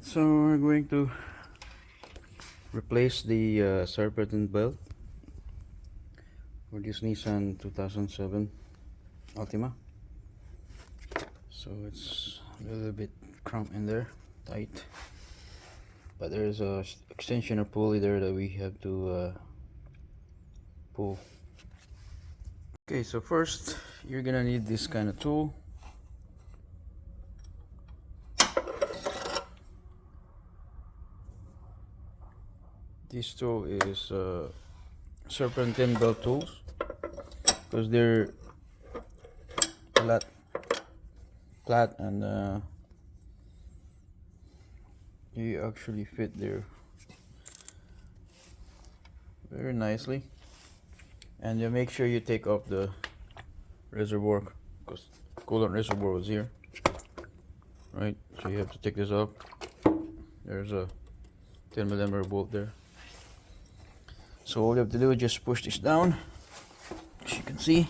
Alright, so we're going to replace the serpentine belt for this Nissan 2007 Altima. So it's a little bit cramped in there, tight, but there's a extension pulley there that we have to pull. Okay, so first you're gonna need this kind of tool. This tool is serpentine belt tools because they're flat and you actually fit there very nicely. And you make sure you take off the reservoir because coolant reservoir was here, right? So you have to take this off. There's a 10mm bolt there. So all you have to do is just push this down, as you can see.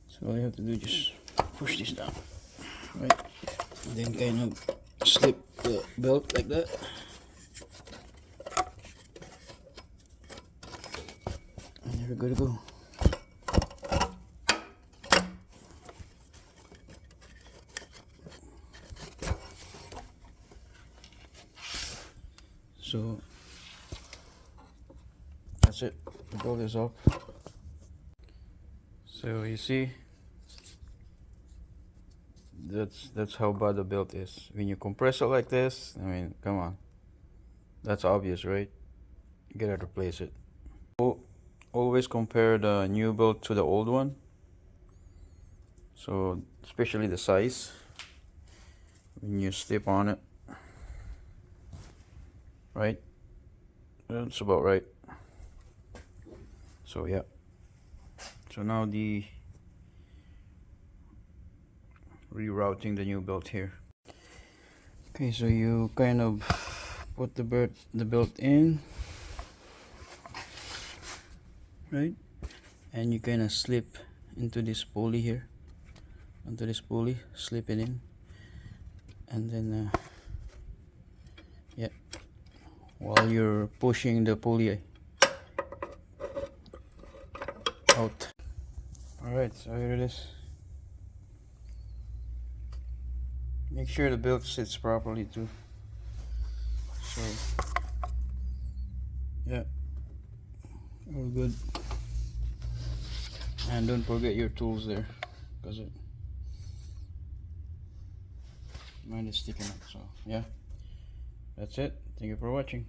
So all you have to do is just push this down, right? And then kind of slip the belt like that. And you're good to go. So that's it, the bolt is off. So you see, that's how bad the belt is. When you compress it like this, I mean, come on, that's obvious, right? You gotta replace it. Always compare the new belt to the old one. So especially the size, when you step on it, right? That's about right. So yeah. So now the rerouting the new belt here. Okay, so you kind of put the belt in, right? And you kind of slip into this pulley here, onto this pulley, slip it in, and then yeah, while you're pushing the pulley out. Alright, so here it is. Make sure the belt sits properly too. So yeah, all good. And don't forget your tools there, because mine is sticking up. So yeah, that's it. Thank you for watching.